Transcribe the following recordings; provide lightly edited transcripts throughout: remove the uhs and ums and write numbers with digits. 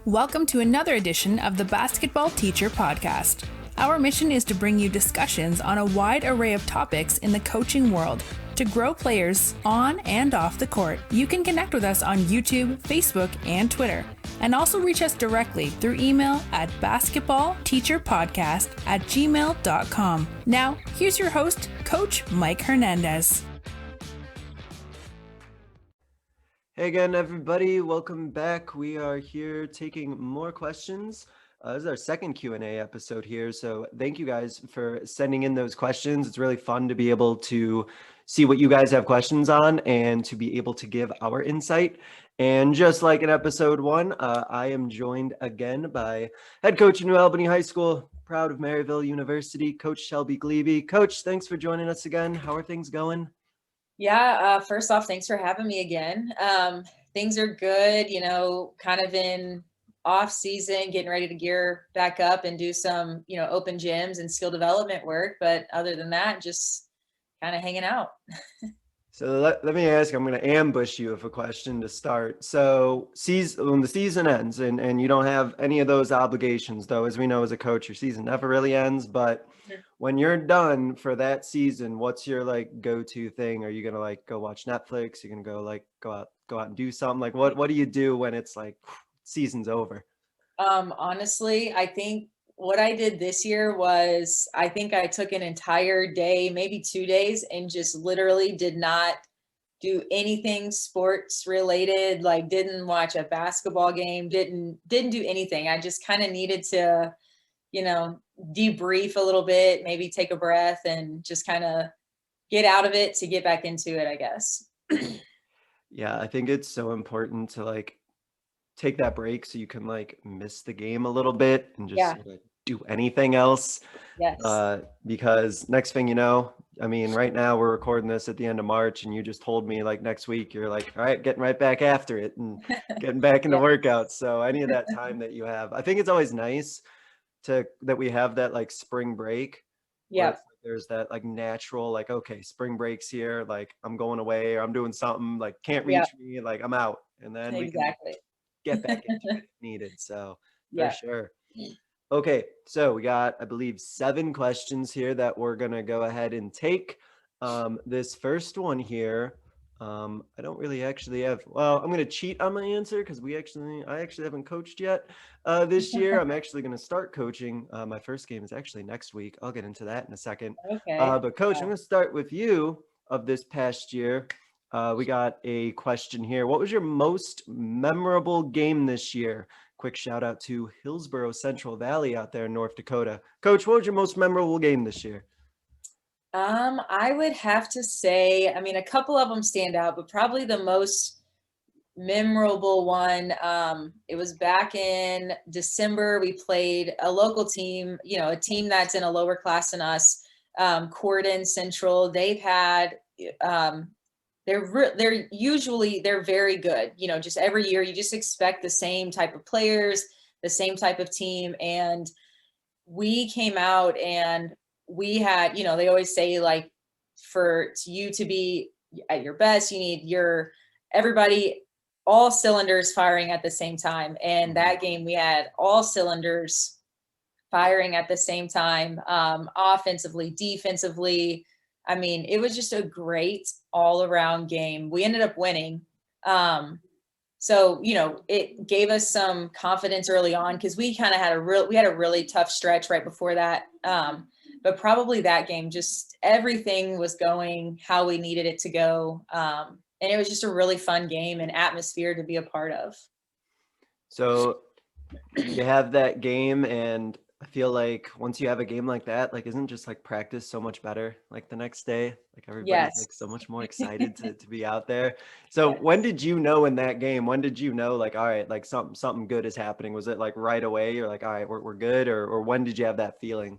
Welcome to another edition of the Basketball Teacher Podcast. Our mission is to bring you discussions on a wide array of topics in the coaching world to grow players on and off the court. You can connect with us on YouTube, Facebook, and Twitter, and also reach us directly through email at basketballteacherpodcast@gmail.com. Now, here's your host, Coach Mike Hernandez. Hey again, everybody. Welcome back. We are here taking more questions. This is our second Q&A episode here, so thank you guys for sending in those questions. It's really fun to be able to see what you guys have questions on and to be able to give our insight. And just like in episode 1, I am joined again by head coach of New Albany High School, proud of Maryville University, Coach Shelby Gliebe. Coach, thanks for joining us again. How are things going? Yeah, first off, thanks for having me again. Things are good, kind of in off season, getting ready to gear back up and do some, open gyms and skill development work. But other than that, just kind of hanging out. So let me ask, I'm going to ambush you with a question to start. So when the season ends and you don't have any of those obligations, though, as we know as a coach, your season never really ends. But when you're done for that season, what's your go-to thing? Are you going to go watch Netflix? You're going to go out and do something? What do you do when it's season's over? Honestly, I think what I did this year was I think I took an entire day, maybe 2 days, and just literally did not do anything sports related, didn't watch a basketball game, didn't do anything. I just kind of needed to, debrief a little bit, maybe take a breath and just kind of get out of it to get back into it, I guess. Yeah, I think it's so important to take that break so you can miss the game a little bit and just do anything else. Yes. Because next thing you know, right now we're recording this at the end of March and you just told me next week you're all right, getting right back after it and getting back into workouts. So any of that time that you have, I think it's always nice that we have that spring break. Yeah. There's that natural, okay, spring break's here, I'm going away or I'm doing something, can't reach me, I'm out. And then we can get back into it if needed. So for sure. Okay, so we got, I believe, 7 questions here that we're gonna go ahead and take. This first one here, I don't really actually have. Well, I'm gonna cheat on my answer because I actually haven't coached yet this year. I'm actually gonna start coaching. My first game is actually next week. I'll get into that in a second. Okay. But Coach, I'm gonna start with you of this past year. We got a question here. What was your most memorable game this year? Quick shout out to Hillsborough Central Valley out there in North Dakota. Coach, what was your most memorable game this year? I would have to say, a couple of them stand out, but probably the most memorable one, it was back in December. We played a local team, a team that's in a lower class than us, Corden Central. They've had, they're very good. Just every year you just expect the same type of players, the same type of team. And we came out and we had, they always say for you to be at your best, you need everybody, all cylinders firing at the same time. And that game we had all cylinders firing at the same time, offensively, defensively. It was just a great all-around game. We ended up winning. So, it gave us some confidence early on because we kind of had a really tough stretch right before that. But probably that game, just everything was going how we needed it to go. And it was just a really fun game and atmosphere to be a part of. So you have that game, and I feel like once you have a game like that, isn't just practice so much better the next day? Everybody's so much more excited to be out there. So when did you know in that game? When did you know all right, something good is happening? Was it right away? You're all right, we're good, or when did you have that feeling?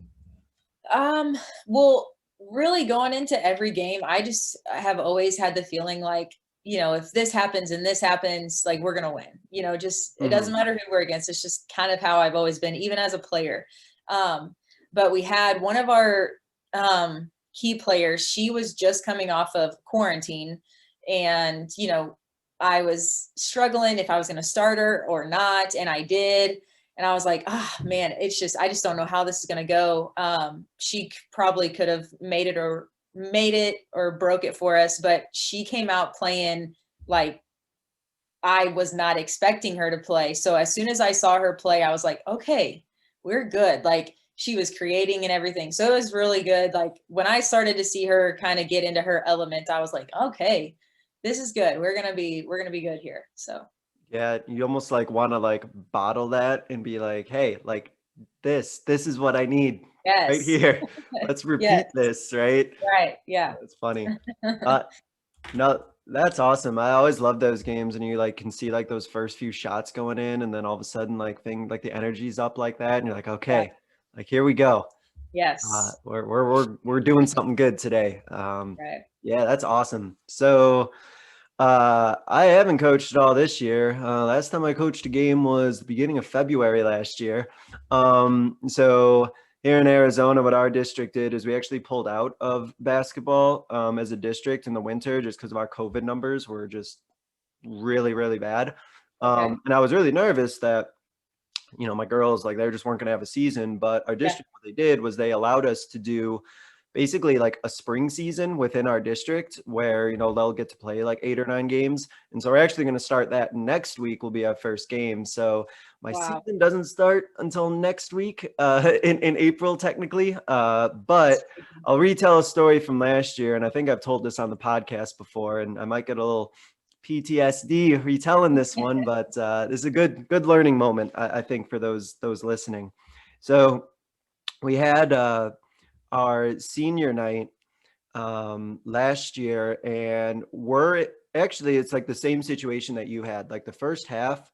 Well, really going into every game, I have always had the feeling if this happens and this happens, we're going to win, it doesn't matter who we're against. It's just kind of how I've always been, even as a player. But we had one of our, key players, she was just coming off of quarantine and, I was struggling if I was going to start her or not. And I did. And I was like, oh man, I just don't know how this is going to go. She probably could have made it or broke it for us, but she came out playing like I was not expecting her to play. So as soon as I saw her play, I was like, okay, we're good. Like she was creating and everything. So it was really good. Like when I started to see her kind of get into her element, I was like, okay, this is good. We're going to be good here. So yeah, you almost like want to like bottle that and be like, hey, like this is what I need right yes. here. Let's repeat Yes. this, right? Right. Yeah. It's funny. No, that's awesome. I always love those games, and you like can see like those first few shots going in, and then all of a sudden like the energy's up like that, and you're like, okay, like here we go. Yes. We're doing something good today. Right. Yeah, that's awesome. So I haven't coached at all this year. Last time I coached a game was the beginning of February last year. So here in Arizona, what our district did is we actually pulled out of basketball as a district in the winter just because of our COVID numbers were just really, really bad. Okay. And I was really nervous that, you know, my girls, like they just weren't going to have a season, but our district, what they did was they allowed us to do basically like a spring season within our district where, you know, they'll get to play like 8 or 9 games. And so we're actually going to start that next week will be our first game. So my season doesn't start until next week in April technically. But I'll retell a story from last year. And I think I've told this on the podcast before, and I might get a little PTSD retelling this one, but this is a good learning moment, I think, for those listening. So we had our senior night last year, and it's like the same situation that you had. Like the first half,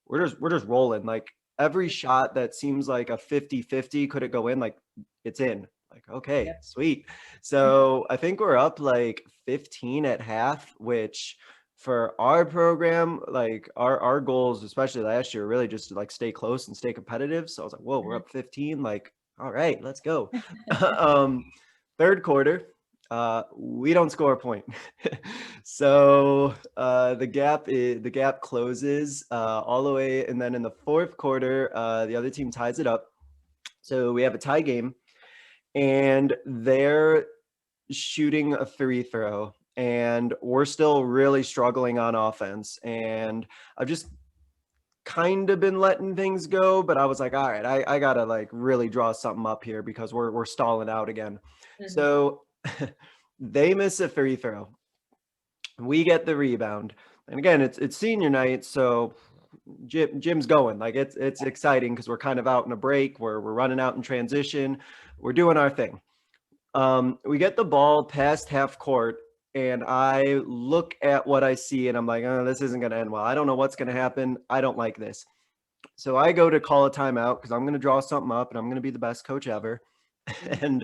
we're just rolling. Like every shot that seems like a 50-50, could it go in? Like it's in. Like, okay, sweet. So I think we're up like 15 at half, which for our program, like our goals, especially last year, really just to like stay close and stay competitive. So I was like, whoa, we're up 15. Like, all right, let's go. Third quarter, we don't score a point. So the gap closes all the way, and then in the fourth quarter, the other team ties it up. So we have a tie game, and they're shooting a free throw, and we're still really struggling on offense. And I've just kind of been letting things go, but I was like, all right, I gotta like really draw something up here because we're stalling out again. So they miss a free throw. We get the rebound. And again, it's senior night, so Jim's going. Like it's exciting because we're kind of out in a break. We're running out in transition. We're doing our thing. We get the ball past half court, and I look at what I see, and I'm like, oh, this isn't going to end well. I don't know what's going to happen. I don't like this. So I go to call a timeout because I'm going to draw something up, and I'm going to be the best coach ever. And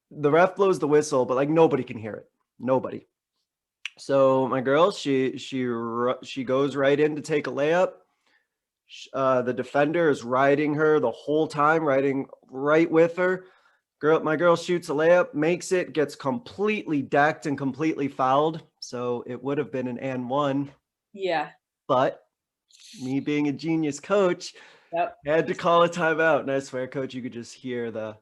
the ref blows the whistle, but like nobody can hear it. Nobody. So my girl, she goes right in to take a layup. The defender is riding her the whole time, riding right with her. My girl shoots a layup, makes it, gets completely decked and completely fouled. So it would have been an and one. Yeah. But me being a genius coach, had to call a timeout. And I swear, coach, you could just hear the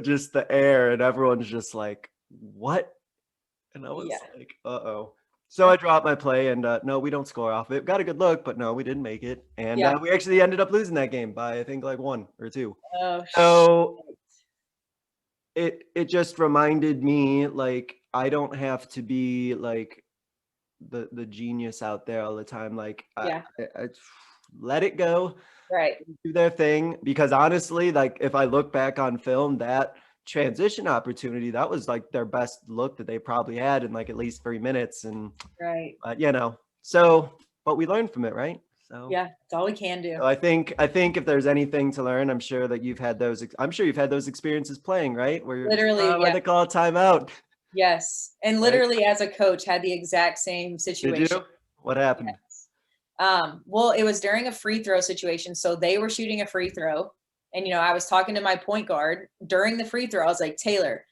just the air, and everyone's just like, what? And I was like, uh-oh. So I dropped my play, and no, we don't score off it. Got a good look, but no, we didn't make it. And we actually ended up losing that game by, I think, like 1 or 2. So it just reminded me, like, I don't have to be like the genius out there all the time. Like, I let it go. Right. Do their thing. Because honestly, like if I look back on film, that transition opportunity, that was like their best look that they probably had in like at least 3 minutes. And you know, so but we learned from it, right? So it's all we can do. So I think if there's anything to learn, I'm sure you've had those experiences playing, right? Where you're literally they call a timeout. Yes. And literally as a coach had the exact same situation. Did you? What happened? Well, it was during a free throw situation. So they were shooting a free throw. And, you know, I was talking to my point guard during the free throw. I was like, Taylor,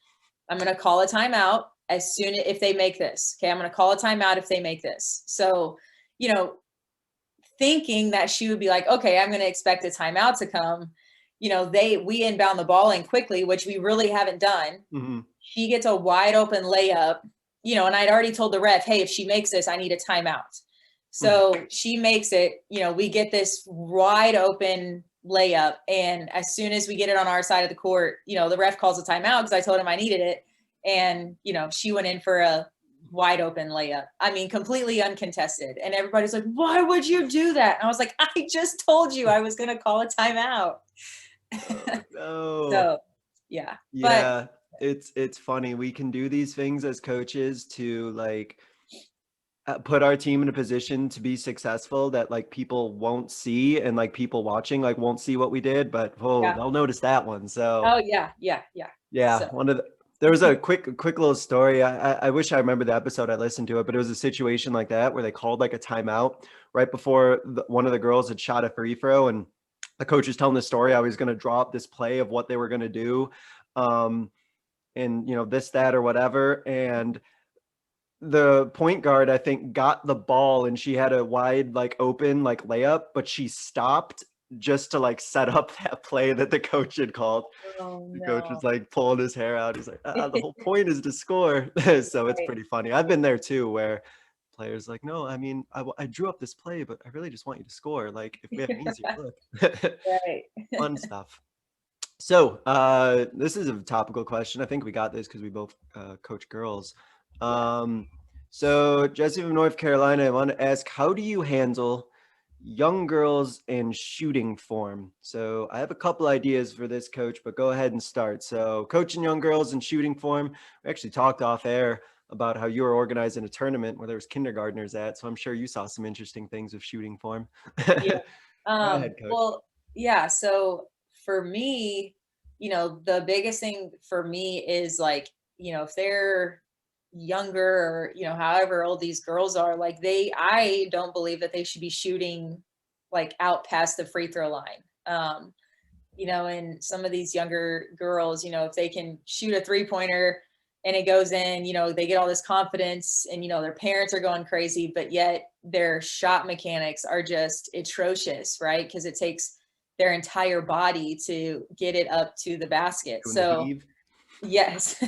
I'm going to call a timeout. if they make this, okay, I'm going to call a timeout if they make this. So, you know, thinking that she would be like, okay, I'm going to expect a timeout to come. You know, we inbound the ball in quickly, which we really haven't done. Mm-hmm. She gets a wide open layup, you know, and I'd already told the ref, hey, if she makes this, I need a timeout. So she makes it, you know, we get this wide open layup. And as soon as we get it on our side of the court, you know, the ref calls a timeout because I told him I needed it. And, you know, she went in for a wide open layup. I mean, completely uncontested. And everybody's like, why would you do that? And I was like, I just told you I was going to call a timeout. Oh, no. So, yeah. Yeah. It's funny. We can do these things as coaches to like put our team in a position to be successful that like people won't see, and like people watching like won't see what we did, but they'll notice that one. So So. There was a quick little story. I wish I remember the episode. I listened to it, but it was a situation like that where they called like a timeout right before one of the girls had shot a free throw, and the coach was telling the story. I was going to drop this play of what they were going to do, and you know, this, that, or whatever. And the point guard, I think, got the ball, and she had a wide like open like layup, but she stopped just to like set up that play that the coach had called. The coach was like pulling his hair out. He's like, the whole point is to score. So it's pretty funny. I've been there too, where players like, no, I mean, I drew up this play, but I really just want you to score. Like, if we have an easier look. Fun stuff. So this is a topical question. I think we got this because we both coach girls. So Jesse from North Carolina, I want to ask, how do you handle young girls and shooting form? So I have a couple ideas for this, coach, but go ahead and start. So coaching young girls and shooting form, we actually talked off air about how you were organizing a tournament where there was kindergartners at. So I'm sure you saw some interesting things with shooting form. Yeah. Go ahead, coach. Well, yeah. So for me, you know, the biggest thing for me is like, you know, if they're younger or, you know, however old these girls are, like I don't believe that they should be shooting like out past the free throw line. You know, and some of these younger girls, you know, if they can shoot a 3-pointer and it goes in, you know, they get all this confidence and, you know, their parents are going crazy, but yet their shot mechanics are just atrocious, right? Because it takes their entire body to get it up to the basket. So yes.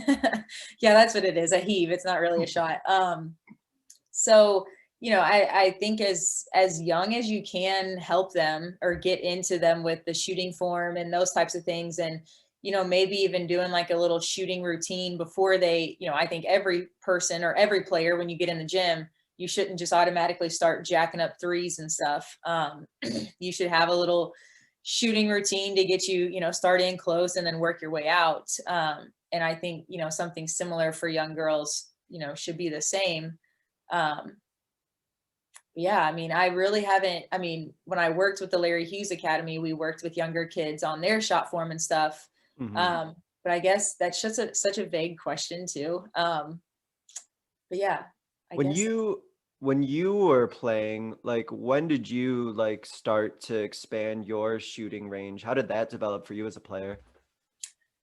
Yeah, that's what it is, a heave. It's not really a shot. So, you know, I think as young as you can help them or get into them with the shooting form and those types of things. And, you know, maybe even doing like a little shooting routine before they, you know, I think every person or every player, when you get in the gym, you shouldn't just automatically start jacking up threes and stuff. You should have a little shooting routine to get you, you know, start in close and then work your way out. And I think, you know, something similar for young girls, you know, should be the same. Yeah, I mean, I really haven't, I mean, when I worked with the Larry Hughes Academy, we worked with younger kids on their shot form and stuff. But I guess that's just such a vague question too. But yeah, when you were playing, like, when did you like start to expand your shooting range? How did that develop for you as a player?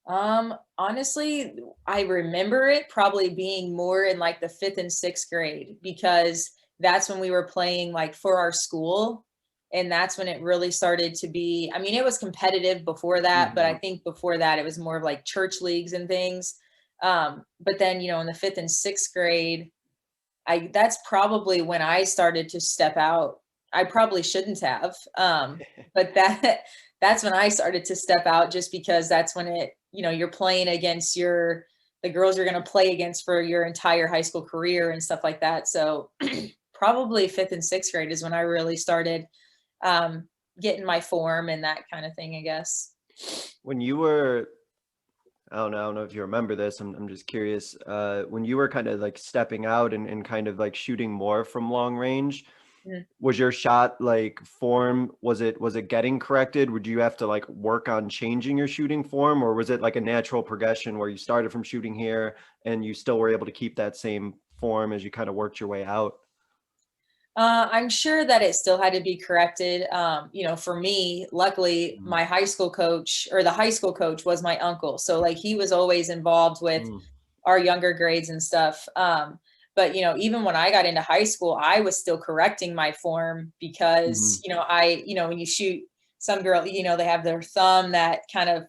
Honestly, I remember it probably being more in like the 5th and 6th grade, because that's when we were playing like for our school. And that's when it really started to be, I mean, it was competitive before that, but I think before that it was more of like church leagues and things. But then, you know, in the 5th and 6th grade, that's probably when I started to step out. I probably shouldn't have, but that's when I started to step out, just because that's when it, you know, you're playing against the girls you're going to play against for your entire high school career and stuff like that. So probably 5th and 6th grade is when I really started getting my form and that kind of thing, I guess. When you were, I don't know if you remember this, I'm just curious, when you were kind of like stepping out and kind of like shooting more from long range, was your shot like form, was it getting corrected? Would you have to like work on changing your shooting form, or was it like a natural progression where you started from shooting here and you still were able to keep that same form as you kind of worked your way out? I'm sure that it still had to be corrected. You know, for me, luckily, my high school coach, or the high school coach, was my uncle. So like he was always involved with our younger grades and stuff. But, you know, even when I got into high school, I was still correcting my form because, you know, when you shoot, some girl, you know, they have their thumb that kind of,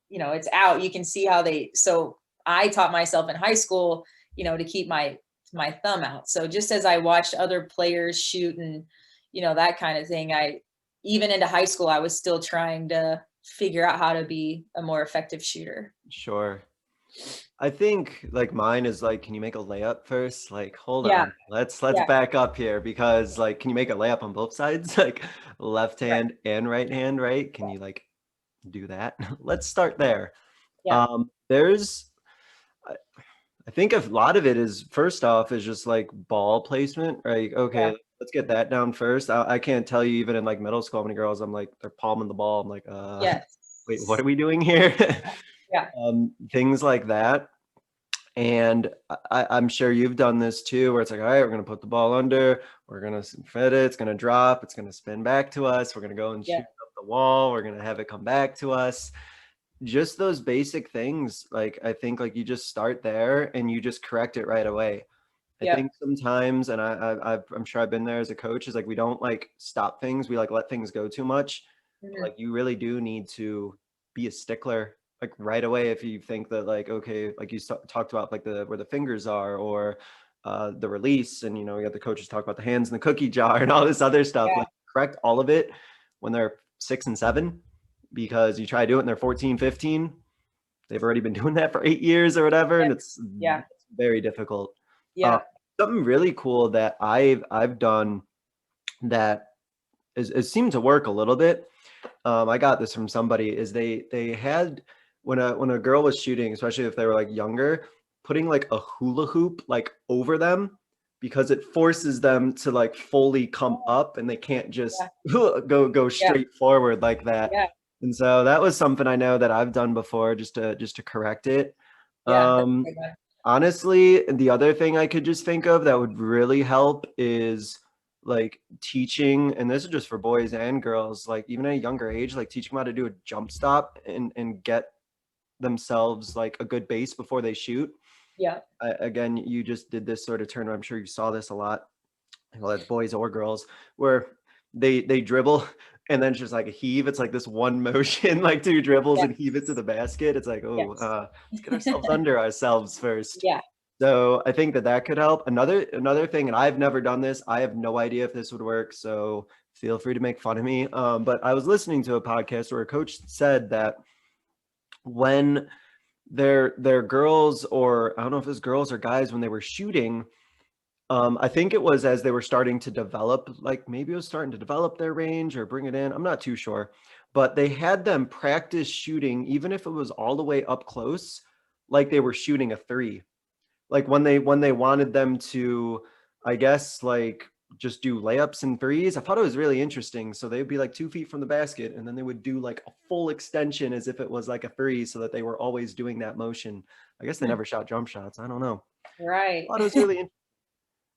you know, it's out. You can see how so I taught myself in high school, you know, to keep my thumb out. So just as I watched other players shoot and, you know, that kind of thing, even into high school, I was still trying to figure out how to be a more effective shooter. Sure. I think like mine is like, can you make a layup first? Like, hold Yeah. on, let's back up here, because like, can you make a layup on both sides? Like left hand and right hand, right? Can you like do that? Let's start there. Yeah. There's, I think a lot of it is, first off, is just like ball placement, right? Okay, Yeah. let's get that down first. I can't tell you, even in like middle school, how many girls I'm like, they're palming the ball. I'm like, Yes. wait, what are we doing here? Yeah. Things like that. And I'm sure you've done this too, where it's like, all right, we're going to put the ball under, we're going to fit it, it's going to drop, it's going to spin back to us, we're going to go and shoot up the wall, we're going to have it come back to us. Just those basic things. Like, I think like you just start there and you just correct it right away. I think sometimes, and I'm sure I've been there as a coach, is like, we don't like stop things, we like let things go too much. Like you really do need to be a stickler like right away. If you think that like, okay, like you talked about like where the fingers are, or the release, and you know, we got the coaches talk about the hands in the cookie jar and all this other stuff. Like correct all of it when they're 6 and 7, because you try to do it and they're 14, 15. They've already been doing that for 8 years or whatever, and it's very difficult. Something really cool that I've done that is seemed to work a little bit. I got this from somebody, is they had, when a girl was shooting, especially if they were like younger, putting like a hula hoop like over them, because it forces them to like fully come up and they can't just go straight forward like that. And so that was something I know that I've done before, just to correct it. Honestly, the other thing I could just think of that would really help is like teaching, and this is just for boys and girls, like even at a younger age, like teaching them how to do a jump stop and get themselves like a good base before they shoot. Again, you just did this sort of turn, I'm sure you saw this a lot, well, that's boys or girls, where they dribble and then it's just like a heave. It's like this one motion, like 2 dribbles and heave it to the basket. It's like, let's get ourselves under ourselves first. So I think that could help. Another thing, and I've never done this, I have no idea if this would work, so feel free to make fun of me. But I was listening to a podcast where a coach said that when they're girls, or I don't know if it's girls or guys, when they were shooting, I think it was as they were starting to develop, like maybe it was starting to develop their range or bring it in. I'm not too sure, but they had them practice shooting, even if it was all the way up close, like they were shooting a 3. Like when they wanted them to, I guess, like just do layups and 3s. I thought it was really interesting. So they'd be like 2 feet from the basket, and then they would do like a full extension as if it was like a 3, so that they were always doing that motion. I guess they never shot jump shots. I don't know. Right. I thought it was really interesting.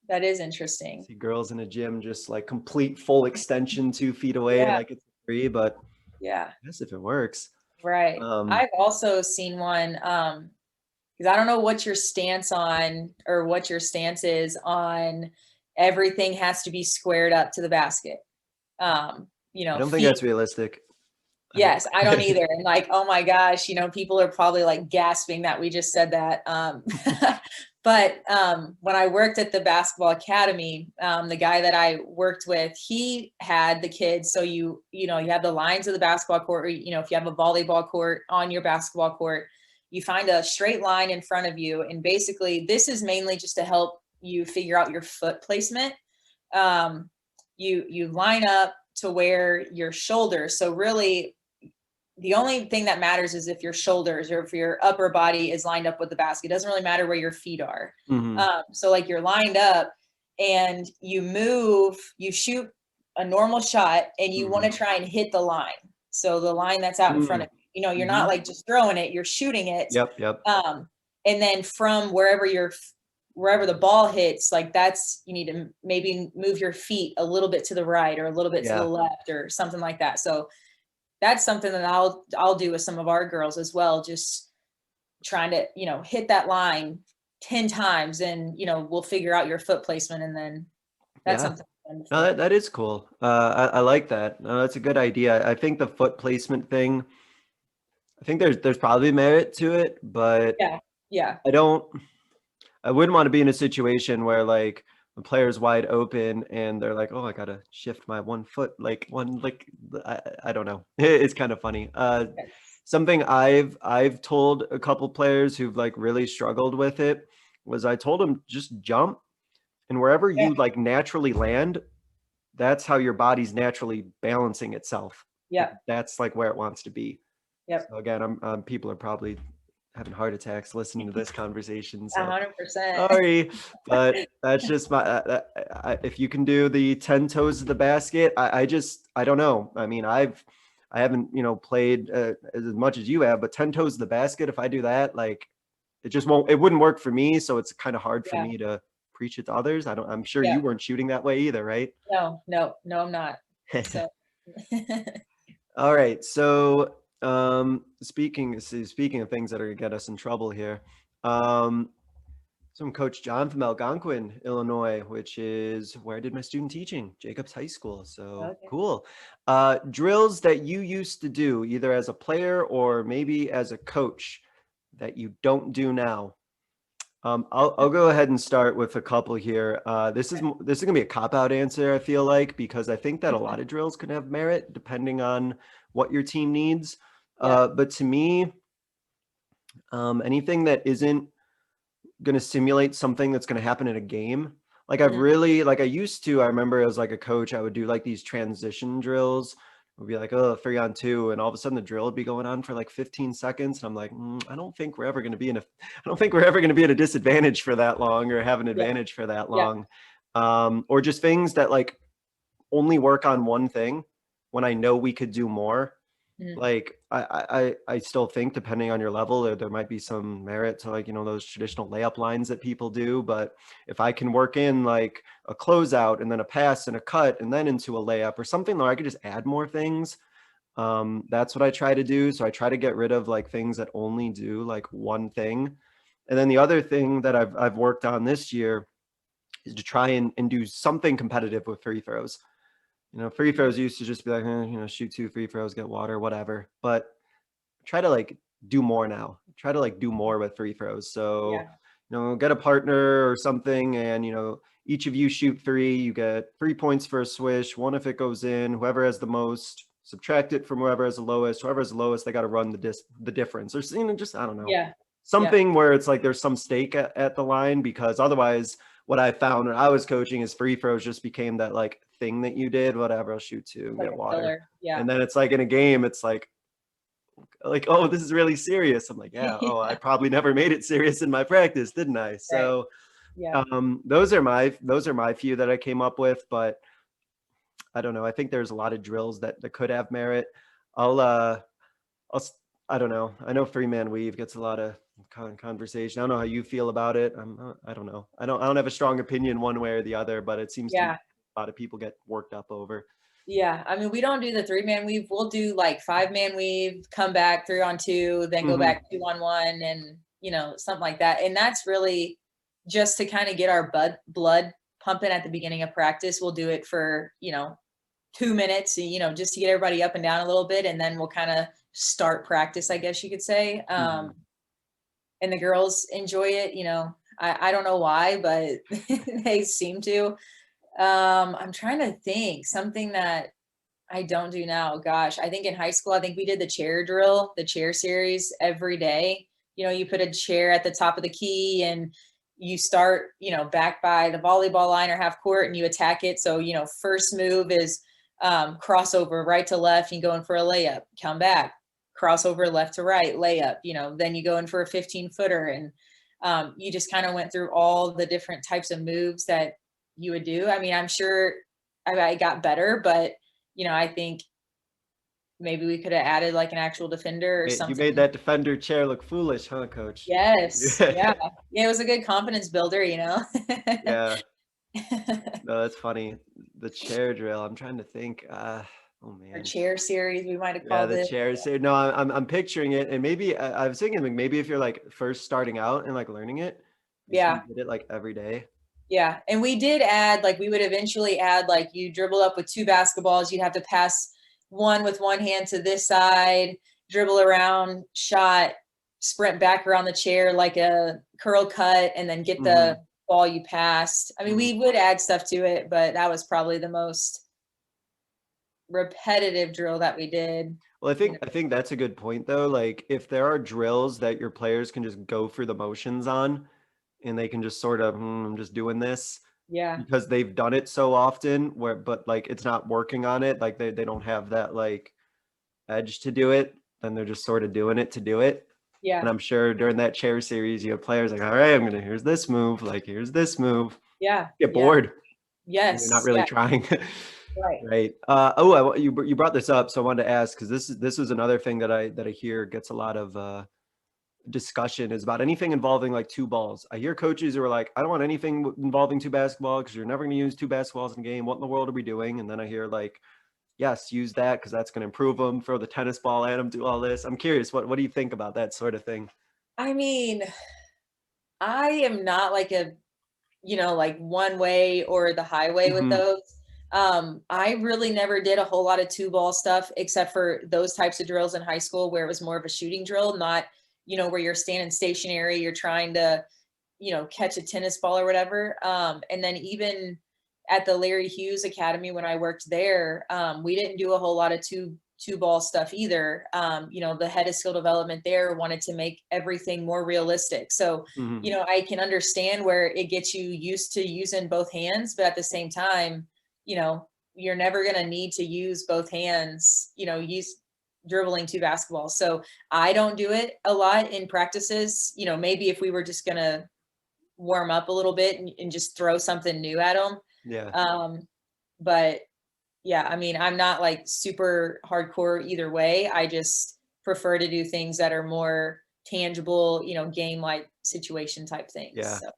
That is interesting. See girls in a gym just like complete full extension 2 feet away, like it's a 3, but I guess if it works. Right. I've also seen one, because I don't know what your stance is on everything has to be squared up to the basket. You know, I don't think that's realistic. Yes, I don't either. And like, oh my gosh, you know, people are probably like gasping that we just said that. But when I worked at the basketball academy, the guy that I worked with, he had the kids. So you have the lines of the basketball court, or, you know, if you have a volleyball court on your basketball court, you find a straight line in front of you. And basically this is mainly just to help you figure out your foot placement. You line up to where your shoulders. So really, the only thing that matters is if your shoulders or if your upper body is lined up with the basket. It doesn't really matter where your feet are. So like you're lined up and you shoot a normal shot and you want to try and hit the line. So the line that's out in front of you, you know, you're not like just throwing it, you're shooting it. And then from wherever the ball hits, like you need to maybe move your feet a little bit to the right or a little bit to the left or something like that. So that's something that I'll do with some of our girls as well. Just trying to, hit that line 10 times and, we'll figure out your foot placement. And then that's something. No, that is cool. I like that. No, that's a good idea. I think the foot placement thing, I think there's probably merit to it, but yeah. I wouldn't want to be in a situation where like the player's wide open and they're like, oh, I gotta shift my one foot, like I don't know. It's kind of funny. Something I've told a couple players who've like really struggled with it was I told them just jump, and wherever you like naturally land, that's how your body's naturally balancing itself. Yeah. That's like where it wants to be. Yep. So again, people are probably having heart attacks listening to this conversation. So 100%. Sorry, but that's just my, if you can do the 10 toes of the basket, I don't know. I mean, I haven't, played as much as you have, but 10 toes of the basket, if I do that, like it wouldn't work for me. So it's kind of hard for me to preach it to others. I'm sure you weren't shooting that way either, right? No, I'm not. So. All right. So, speaking of things that are gonna get us in trouble here, I'm Coach John from Algonquin, Illinois, which is where I did my student teaching, Jacobs High School. So cool. Drills that you used to do either as a player or maybe as a coach that you don't do now. I'll go ahead and start with a couple here. This is gonna be a cop-out answer, I feel like, because I think that a lot of drills can have merit depending on what your team needs. But to me, anything that isn't going to simulate something that's going to happen in a game, like I remember as like a coach, I would do like these transition drills. It would be like, oh, 3-on-2, and all of a sudden the drill would be going on for like 15 seconds, and I'm like, I don't think we're ever going to be at a disadvantage for that long or have an advantage for that long. Or just things that like only work on one thing when I know we could do more. Like I still think, depending on your level, there might be some merit to like, those traditional layup lines that people do. But if I can work in like a closeout and then a pass and a cut and then into a layup or something, where I could just add more things, that's what I try to do. So I try to get rid of like things that only do like one thing. And then the other thing that I've worked on this year is to try and do something competitive with free throws. Free throws used to just be like, shoot 2 free throws, get water, whatever. But try to like do more now. Try to like do more with free throws. So, get a partner or something, and each of you shoot 3. You get 3 points for a swish. 1 if it goes in. Whoever has the most, subtract it from whoever has the lowest. Whoever has the lowest, they got to run the difference. Or just I don't know. Something where it's like there's some stake at the line, because otherwise, what I found when I was coaching is free throws just became that like thing that you did, whatever, I'll shoot 2 and get water. And then it's like in a game, it's like, oh, this is really serious. I'm like, I probably never made it serious in my practice, didn't I? So those are my few that I came up with, but I don't know. I think there's a lot of drills that could have merit. I don't know. I know 3-man weave gets a lot of conversation. I don't know how you feel about it. I don't know. I don't have a strong opinion one way or the other, but it seems to be a lot of people get worked up over. Yeah. I mean, we don't do the 3-man weave. We'll do like 5-man weave, come back 3-on-2, then go back 2-on-1 and, something like that. And that's really just to kind of get our blood pumping at the beginning of practice. We'll do it for, 2 minutes, just to get everybody up and down a little bit. And then we'll kind of start practice, I guess you could say. And the girls enjoy it. I don't know why, but they seem to. I'm trying to think something that I don't do now. Gosh, I think in high school, I think we did the chair drill, the chair series every day. You put a chair at the top of the key and you start, back by the volleyball line or half court and you attack it. So, first move is crossover right to left. You go in for a layup, come back, crossover left to right, layup, then you go in for a 15-footer. And you just kind of went through all the different types of moves that you would do. I mean, I'm sure I got better, but, I think maybe we could have added like an actual defender or something. You made that defender chair look foolish, huh, Coach? Yes. Yeah. It was a good confidence builder, Yeah. No, that's funny. The chair drill. I'm trying to think. Oh man. Or chair series, we might have Yeah, called the it. chair series. No, I'm picturing it, and maybe I was thinking like maybe if you're like first starting out and like learning it, you did it like every day. Yeah, and we did add, like, we would eventually add, like, you dribble up with 2 basketballs, you'd have to pass one with one hand to this side, dribble around, shot, sprint back around the chair like a curl cut, and then get the ball you passed. I mean, we would add stuff to it, but that was probably the most repetitive drill that we did. Well, I think that's a good point though. Like if there are drills that your players can just go through the motions on, and they can just sort of, I'm just doing this. Yeah. Because they've done it so often but like it's not working on it. Like they don't have that like edge to do it. Then they're just sort of doing it to do it. Yeah. And I'm sure during that chair series, you have players like, all right, here's this move. Like, here's this move. Yeah. Get bored. Yes. You're not really trying. Right. Right. You brought this up. So I wanted to ask, because this is another thing that I hear gets a lot of discussion is about anything involving like 2 balls. I hear coaches who are like, I don't want anything involving 2 basketball because you're never going to use 2 basketballs in a game. What in the world are we doing? And then I hear like, yes, use that because that's going to improve them. Throw the tennis ball at them. Do all this. I'm curious. What do you think about that sort of thing? I mean, I am not like a, like one way or the highway with those. I really never did a whole lot of 2-ball stuff except for those types of drills in high school where it was more of a shooting drill, not, where you're standing stationary, you're trying to, catch a tennis ball or whatever. And then even at the Larry Hughes Academy, when I worked there, we didn't do a whole lot of two-ball stuff either. The head of skill development there wanted to make everything more realistic. So, I can understand where it gets you used to using both hands, but at the same time, you're never going to need to use both hands, use dribbling 2 basketballs. So I don't do it a lot in practices. Maybe if we were just going to warm up a little bit and just throw something new at them. Yeah. But yeah, I mean, I'm not like super hardcore either way. I just prefer to do things that are more tangible, game-like situation type things. Yeah. So.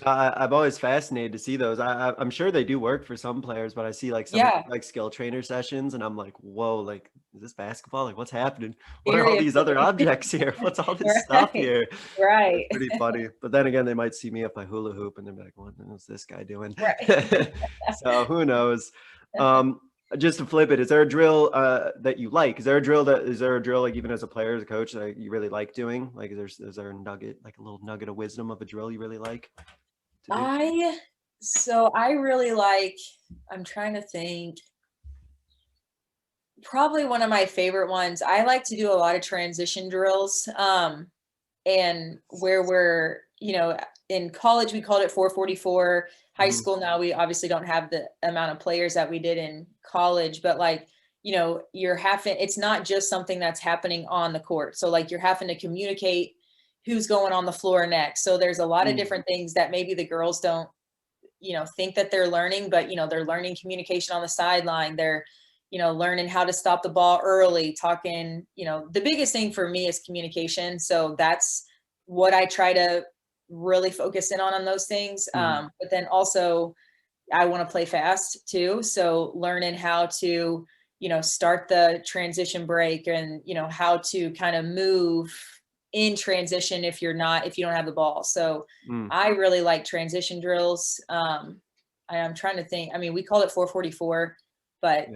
I'm always fascinated to see those. I'm sure they do work for some players, but I see like some like skill trainer sessions and I'm like, whoa, like, is this basketball? Like what's happening? What are all these other objects here? What's all this stuff here? Right. It's pretty funny. But then again, they might see me up my hula hoop and they're like, what is this guy doing? Right. So who knows? Just to flip it, is there a drill that you like? Is there a drill like even as a player, as a coach that you really like doing? Like is there a nugget, like a little nugget of wisdom of a drill you really like to do? I really like, I'm trying to think, probably one of my favorite ones. I like to do a lot of transition drills. And where we're, in college, we called it 444. High school now, we obviously don't have the amount of players that we did in college, but like, it's not just something that's happening on the court. So like you're having to communicate who's going on the floor next. So there's a lot of different things that maybe the girls don't, think that they're learning, but, they're learning communication on the sideline. They're, learning how to stop the ball early, talking, the biggest thing for me is communication. So that's what I try to really focus in on those things. But then also I want to play fast too. So learning how to, start the transition break and, how to kind of move in transition if you don't have the ball. So I really like transition drills. I'm trying to think, I mean, we call it 444, but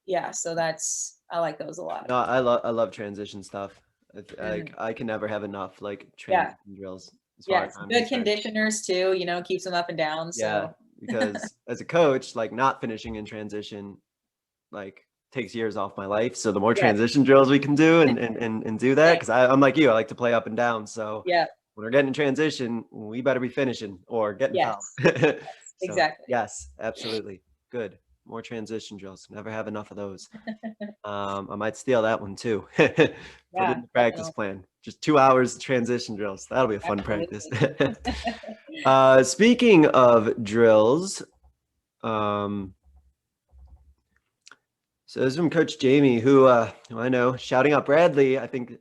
yeah, so I like those a lot. No, I love transition stuff. I can never have enough like transition drills. Yes, good conditioners too, keeps them up and down. So. Yeah, because as a coach, like not finishing in transition, like takes years off my life. So the more transition drills we can do and do that, because I'm like you, I like to play up and down. So when we're getting in transition, we better be finishing or getting fouled. So, exactly. Yes, absolutely. Good. More transition drills. Never have enough of those. I might steal that one too. Put it in the practice plan. Just 2 hours transition drills. That'll be a fun practice. Speaking of drills, so this is from Coach Jamie, who I know, shouting out Bradley. I think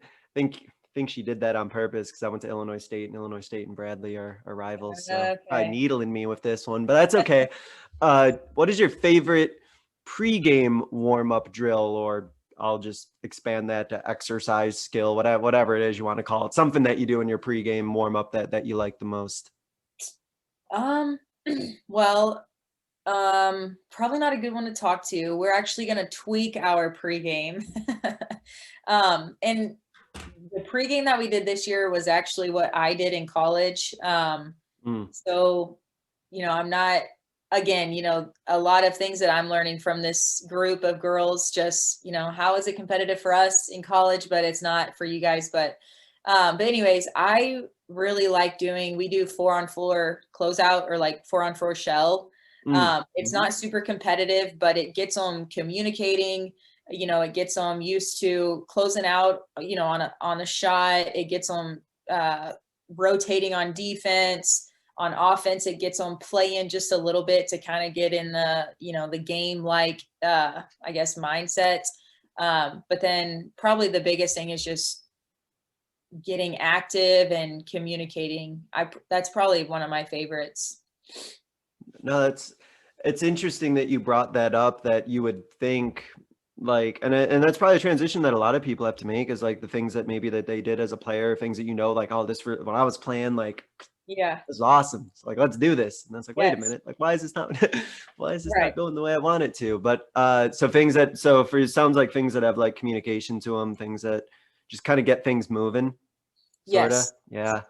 she did that on purpose because I went to Illinois State, and Illinois State and Bradley are rivals. So probably needling me with this one, but that's okay. What is your favorite pregame warm-up drill, or I'll just expand that to exercise skill, whatever it is you want to call it, something that you do in your pregame warm-up that you like the most? Well, probably not a good one to talk to. We're actually going to tweak our pregame. And the pregame that we did this year was actually what I did in college. So, I'm not, again, a lot of things that I'm learning from this group of girls, just, how is it competitive for us in college, but it's not for you guys. But anyways, I really like we do 4-on-4 closeout, or like 4-on-4 shell. It's not super competitive, but it gets them communicating. It gets them used to closing out, on a shot. It gets them rotating on defense. On offense, it gets them playing just a little bit to kind of get in the, the game, like, I guess, mindset. But then probably the biggest thing is just getting active and communicating. That's probably one of my favorites. No, it's interesting that you brought that up, that you would think like, and that's probably a transition that a lot of people have to make, is like the things that maybe that they did as a player, things that, like, oh, when I was playing, like, yeah, it's awesome. It's like, let's do this. And that's like, wait a minute, like, why is this not not going the way I want it to? But sounds like things that have like communication to them, things that just kind of get things moving. Sorta. Yes. Yeah.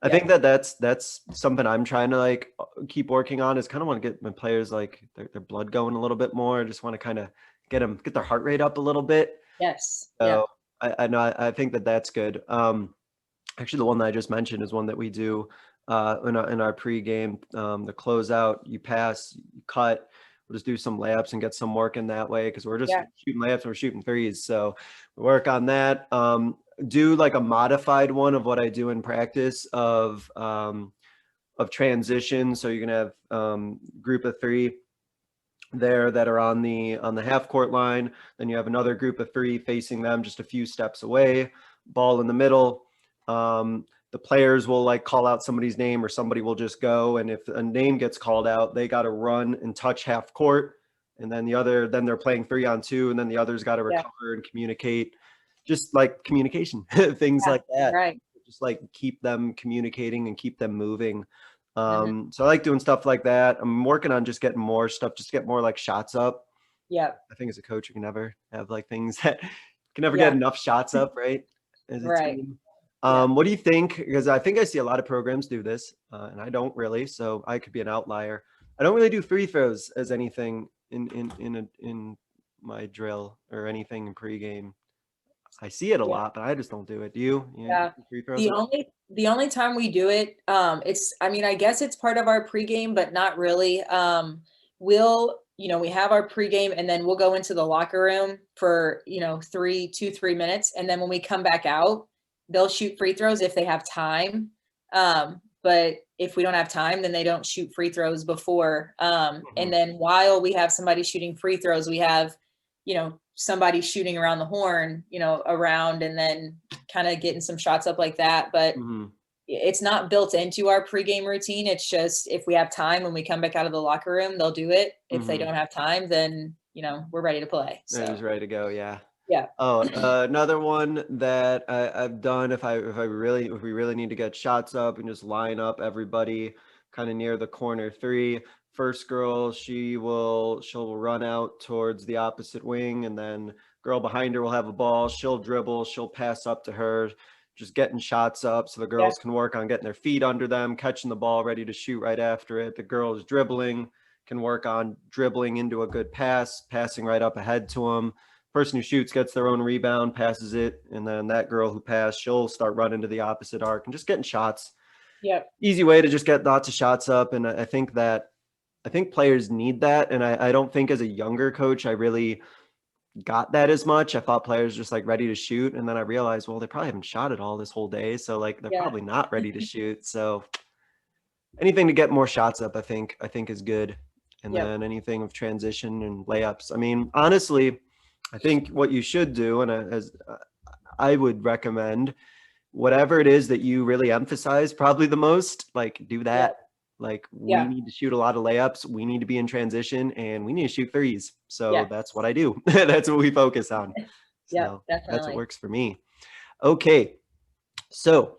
I think that's something I'm trying to like keep working on, is kind of want to get my players, like, their blood going a little bit more. I just want to kind of get their heart rate up a little bit. Yes. So yeah. I know, I think that's good. Actually, the one that I just mentioned is one that we do in our pregame. The closeout, you pass, you cut. We'll just do some layups and get some work in that way, because we're just shooting layups, we're shooting threes. So we work on that. Do like a modified one of what I do in practice of transition. So you're gonna have group of 3 there that are on the half court line. Then you have another group of 3 facing them just a few steps away, ball in the middle. The players will like call out somebody's name, or somebody will just go. And if a name gets called out, they got to run and touch half court. And then then they're playing 3-on-2, and then the others got to recover and communicate, just like communication, things like that. Right. Just like keep them communicating and keep them moving. So I like doing stuff like that. I'm working on just getting more stuff, just to get more like shots up. Yeah. I think as a coach, you can never have like things that can never get enough shots up, right? As a team. What do you think? Because I think I see a lot of programs do this, and I don't really, so I could be an outlier. I don't really do free throws as anything in my drill or anything in pregame. I see it a lot, but I just don't do it. Do you? Yeah. Free throws? The only time we do it, I guess it's part of our pregame, but not really. We have our pregame, and then we'll go into the locker room for, 3 minutes. And then when we come back out, they'll shoot free throws if they have time. But if we don't have time, then they don't shoot free throws before. And then while we have somebody shooting free throws, we have, somebody shooting around the horn, around, and then kind of getting some shots up like that. But it's not built into our pregame routine. It's just, if we have time, when we come back out of the locker room, they'll do it. If they don't have time, then, we're ready to play. So it's ready to go. Yeah. Yeah. Oh, another one that I've done, if we really need to get shots up, and just line up everybody kind of near the corner 3. First girl, she'll run out towards the opposite wing, and then girl behind her will have a ball. She'll dribble, she'll pass up to her, just getting shots up, so the girls can work on getting their feet under them, catching the ball, ready to shoot right after it. The girls dribbling can work on dribbling into a good pass, passing right up ahead to them. Person who shoots gets their own rebound, passes it, and then that girl who passed, she'll start running to the opposite arc and just getting shots. Yeah. Easy way to just get lots of shots up. And I think players need that. And I don't think as a younger coach, I really got that as much. I thought players just like ready to shoot. And then I realized, well, they probably haven't shot it all this whole day. So like, they're probably not ready to shoot. So anything to get more shots up, I think is good. And then anything of transition and layups. I mean, honestly, I think what you should do, and as I would recommend, whatever it is that you really emphasize probably the most, like, do that. Like we need to shoot a lot of layups. We need to be in transition and we need to shoot threes. So that's what I do. That's what we focus on. So that's what works for me. Okay. So,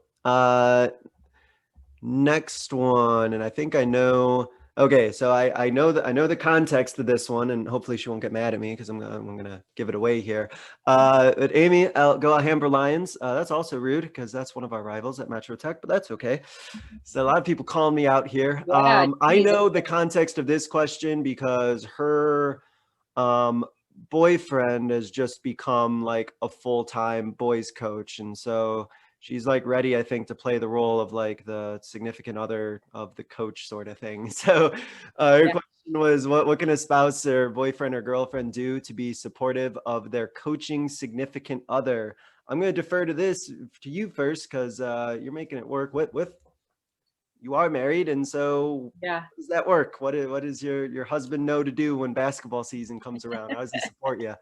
next one, and I think I know. Okay, so I know the context of this one, and hopefully she won't get mad at me because I'm gonna give it away here. But Amy, I'll go Hamburg Lions. That's also rude because that's one of our rivals at Metro Tech, but that's okay. So a lot of people calling me out here. I know the context of this question because her boyfriend has just become like a full-time boys coach, and so she's like ready, I think, to play the role of like the significant other of the coach sort of thing. So her question was, what can a spouse or boyfriend or girlfriend do to be supportive of their coaching significant other? I'm going to defer to you first because you're making it work with you are married, and so how does that work? What does your husband know to do when basketball season comes around? How does he support you?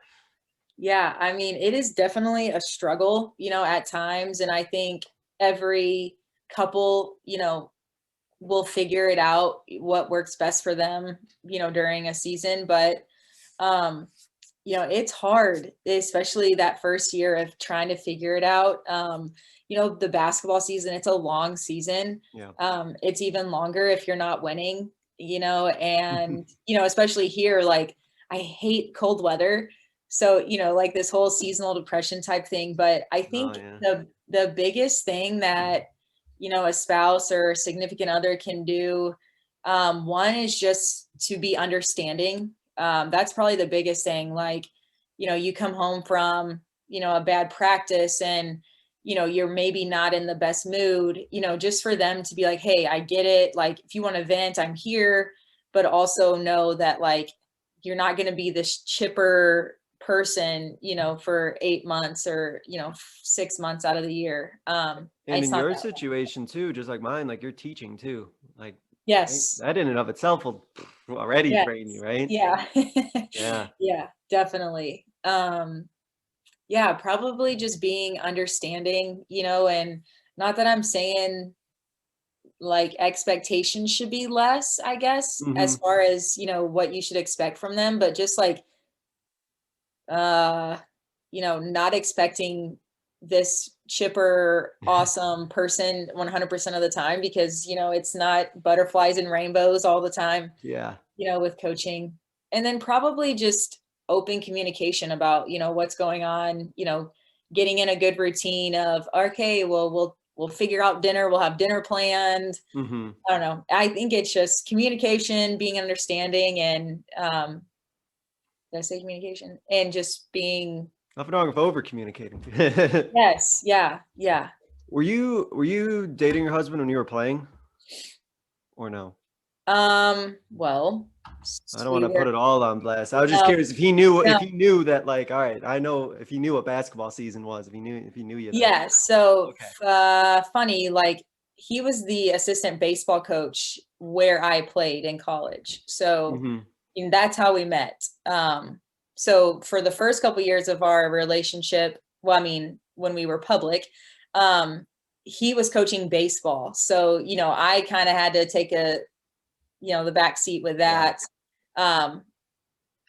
Yeah, I mean, it is definitely a struggle, at times. And I think every couple, will figure it out, what works best for them, during a season. But, it's hard, especially that first year of trying to figure it out. The basketball season, it's a long season. It's even longer if you're not winning, and, especially here, like I hate cold weather. So, like this whole seasonal depression type thing. But I think the biggest thing that, a spouse or significant other can do, one is just to be understanding. That's probably the biggest thing. Like, you come home from, a bad practice and, you're maybe not in the best mood, just for them to be like, hey, I get it. Like, if you want to vent, I'm here, but also know that like, you're not going to be this chipper person, for 8 months or, 6 months out of the year. And in your situation too, just like mine, like you're teaching too, like that in and of itself will already train you, right? Yeah, definitely. Probably just being understanding, and not that I'm saying like expectations should be less, I guess, as far as, what you should expect from them, but just like, not expecting this chipper, awesome person 100% of the time, because, it's not butterflies and rainbows all the time, with coaching. And then probably just open communication about, what's going on, getting in a good routine of, okay, well, we'll figure out dinner. We'll have dinner planned. I don't know. I think it's just communication, being understanding, and, did I say communication? And just being. Nothing wrong with over communicating. Yes. Yeah. Were you dating your husband when you were playing, or no? Well, I don't want to put it all on blast. I was just curious if he knew that, like, all right, I know if he knew what basketball season was, if he knew you. Yeah. So funny, like he was the assistant baseball coach where I played in college. So and that's how we met. So for the first couple of years of our relationship, well, I mean, when we were public, he was coaching baseball. So, I kind of had to take the back seat with that. And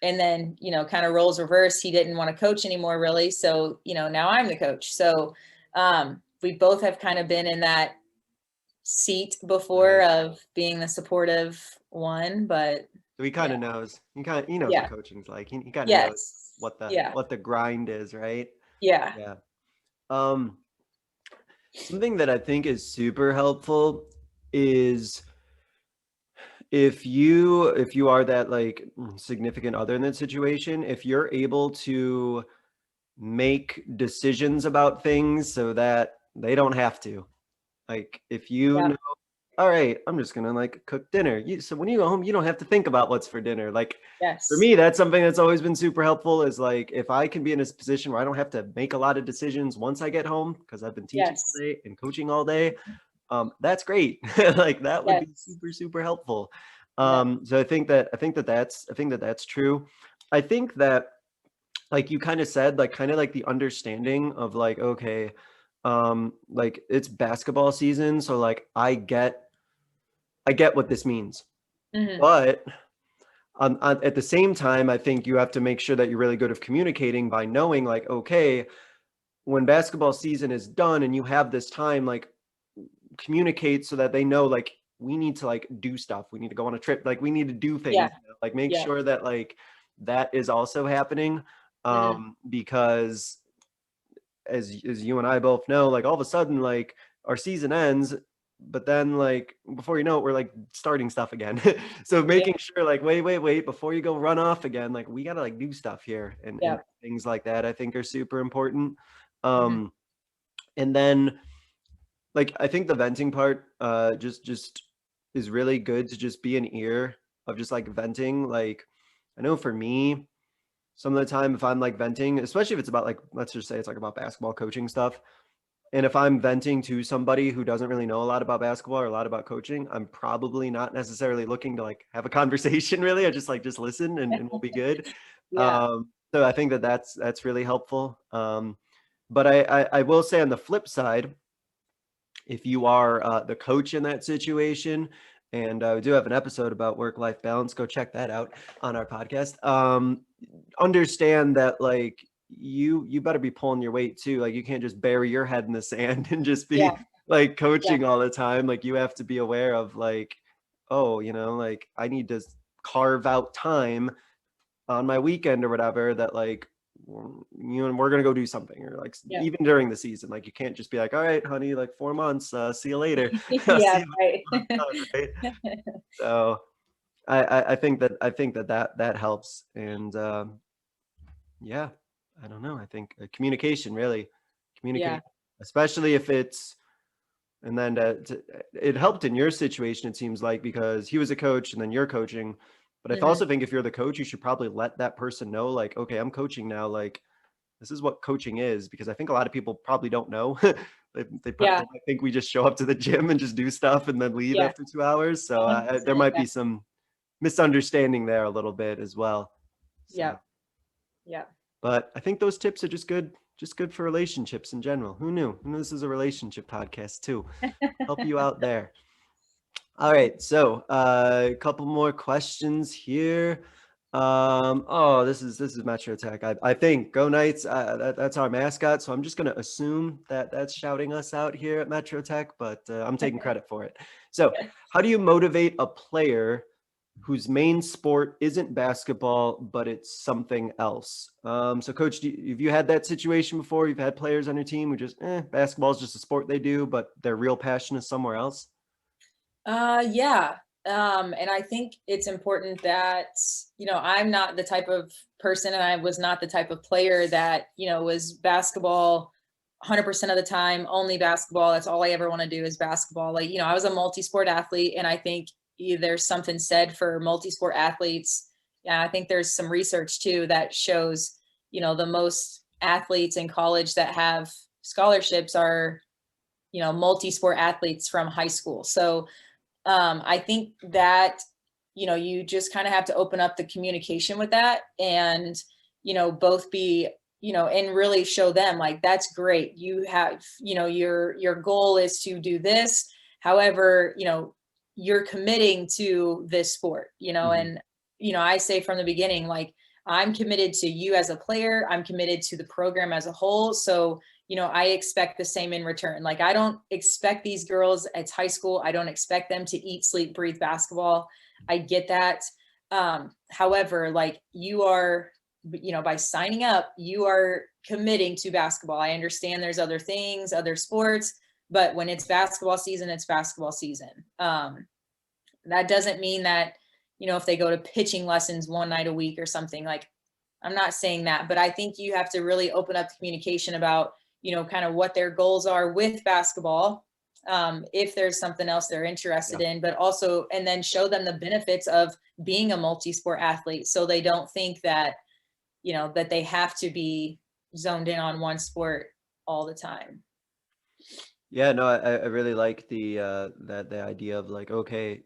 then, kind of roles reversed. He didn't want to coach anymore, really. So, now I'm the coach. So we both have kind of been in that seat before of being the supportive one, but so he kind of knows. He knows what coaching's like. He kind of knows what the grind is, right? Yeah. Something that I think is super helpful is if you are that like significant other in that situation, if you're able to make decisions about things so that they don't have to. Like if you know, all right, I'm just gonna like cook dinner. So when you go home, you don't have to think about what's for dinner. Like for me, that's something that's always been super helpful, is like if I can be in a position where I don't have to make a lot of decisions once I get home because I've been teaching all day and coaching all day. That's great. Like that would be super, super helpful. So I think that's true. I think that, like you kind of said, like kind of like the understanding of like, okay, like it's basketball season. So like I get I get what this means. But at the same time, I think you have to make sure that you're really good at communicating by knowing like, okay, when basketball season is done and you have this time, like communicate so that they know like we need to like do stuff. We need to go on a trip. Like we need to do things, like make sure that like that is also happening. Because as you and I both know, like all of a sudden, like our season ends, but then like before you know it, we're like starting stuff again. So making sure like, wait, before you go run off again, like we got to like do stuff here and things like that, I think are super important. And then like, I think the venting part, just is really good to just be an ear of just like venting. Like, I know for me, some of the time if I'm like venting, especially if it's about like, let's just say it's like about basketball coaching stuff. And if I'm venting to somebody who doesn't really know a lot about basketball or a lot about coaching, I'm probably not necessarily looking to like have a conversation really. I just like, just listen and we'll be good. So I think that that's really helpful. But I will say on the flip side, if you are the coach in that situation, and we do have an episode about work-life balance, go check that out on our podcast. Understand that like you better be pulling your weight too. Like you can't just bury your head in the sand and just be like coaching all the time. Like you have to be aware of like, oh, you know, like I need to carve out time on my weekend or whatever that like, you know, we're gonna go do something, or like even during the season, like you can't just be like, all right, honey, like 4 months, see you later. Right. Right? So I think that helps. And yeah, I don't know, I think communication, really communicate, especially if it's, and then it helped in your situation, it seems like, because he was a coach and then you're coaching. But I also think if you're the coach, you should probably let that person know, like, okay, I'm coaching now. Like, this is what coaching is, because I think a lot of people probably don't know. they might think we just show up to the gym and just do stuff and then leave after 2 hours. So there might be some misunderstanding there a little bit as well. So. Yeah. But I think those tips are just good for relationships in general. Who knew? This is a relationship podcast too. Help you out there. All right, so a couple more questions here. Oh, this is Metro Tech. I think Go Knights. That's our mascot, so I'm just gonna assume that that's shouting us out here at Metro Tech, but I'm taking credit for it. So, how do you motivate a player whose main sport isn't basketball, but it's something else? So, Coach, have you had that situation before? You've had players on your team who just basketball is just a sport they do, but their real passion is somewhere else. And I think it's important that, you know, I'm not the type of person, and I was not the type of player that, you know, was basketball 100% of the time, only basketball. That's all I ever want to do is basketball. Like, you know, I was a multi-sport athlete, and I think there's something said for multi-sport athletes. Yeah, I think there's some research too that shows, you know, the most athletes in college that have scholarships are, you know, multi-sport athletes from high school. So I think that, you know, you just kind of have to open up the communication with that, and, you know, both be, you know, and really show them like, that's great. You have, you know, your goal is to do this. However, you know, you're committing to this sport, you know, and, you know, I say from the beginning, like, I'm committed to you as a player. I'm committed to the program as a whole. So, you know, I expect the same in return. Like, I don't expect these girls, it's high school, I don't expect them to eat, sleep, breathe basketball. I get that. However, like, you are, you know, by signing up, you are committing to basketball. I understand there's other things, other sports, but when it's basketball season, it's basketball season. That doesn't mean that, you know, if they go to pitching lessons one night a week or something, like, I'm not saying that, but I think you have to really open up the communication about, you know, kind of what their goals are with basketball. If there's something else they're interested in, but also, and then show them the benefits of being a multi-sport athlete. So they don't think that, you know, that they have to be zoned in on one sport all the time. Yeah, no, I really like the idea of like, okay,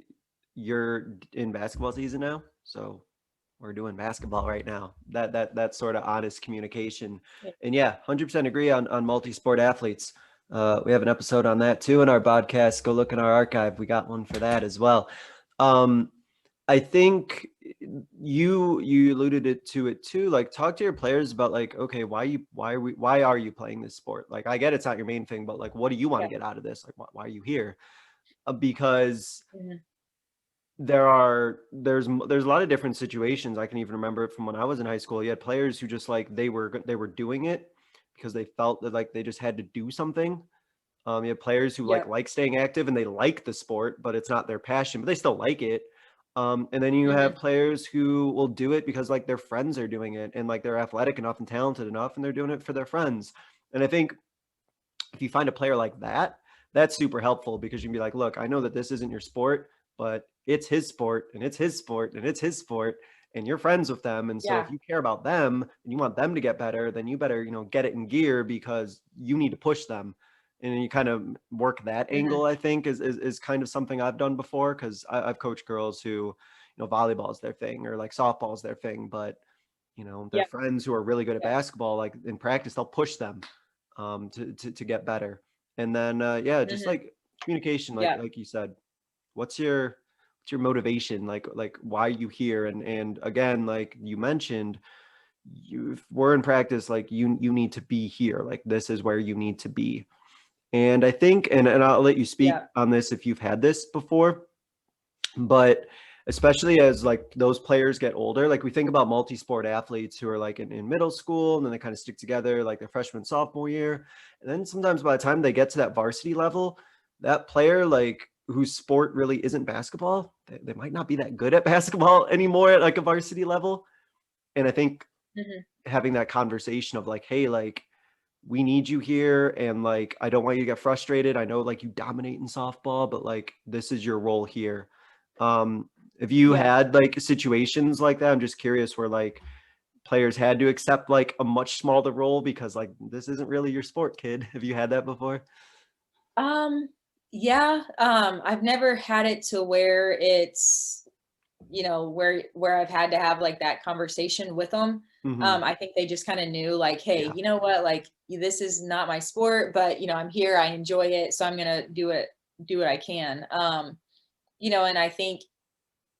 you're in basketball season now, so we're doing basketball right now. That sort of honest communication. And 100% agree on multi-sport athletes. We have an episode on that too in our podcast. Go look in our archive. We got one for that as well. I think you alluded to it too. Like, talk to your players about like, okay, why are you playing this sport? Like, I get it's not your main thing, but like, what do you want to get out of this? Like, why are you here? Because there's a lot of different situations. I can even remember it from when I was in high school. You had players who just like they were doing it because they felt that like they just had to do something. You have players who like staying active and they like the sport, but it's not their passion, but they still like it. And then you have players who will do it because like their friends are doing it and like they're athletic enough and talented enough and they're doing it for their friends. And I think if you find a player like that, that's super helpful because you can be like, look, I know that this isn't your sport, but it's his sport and it's his sport and it's his sport and you're friends with them. And so if you care about them and you want them to get better, then you better, get it in gear because you need to push them. And you kind of work that angle, I think is kind of something I've done before. Cause I've coached girls who, volleyball is their thing or like softball is their thing, but their friends who are really good at basketball, like in practice, they'll push them to get better. And then just like communication, like you said, what's your motivation, like why are you here? And again, like you mentioned, we're in practice, like you need to be here, like this is where you need to be. And I think, and I'll let you speak on this if you've had this before, but especially as like those players get older, like we think about multi-sport athletes who are like in middle school and then they kind of stick together like their freshman, sophomore year. And then sometimes by the time they get to that varsity level, that player like whose sport really isn't basketball, they might not be that good at basketball anymore at like a varsity level. And I think having that conversation of like, hey, like we need you here. And like, I don't want you to get frustrated. I know like you dominate in softball, but like, this is your role here. If you had like situations like that, I'm just curious where like players had to accept like a much smaller role because like, this isn't really your sport, kid. Have you had that before? I've never had it to where it's, where I've had to have like that conversation with them. I think they just kind of knew like, hey, you know what, like this is not my sport, but I'm here, I enjoy it. So I'm going to do what I can. And I think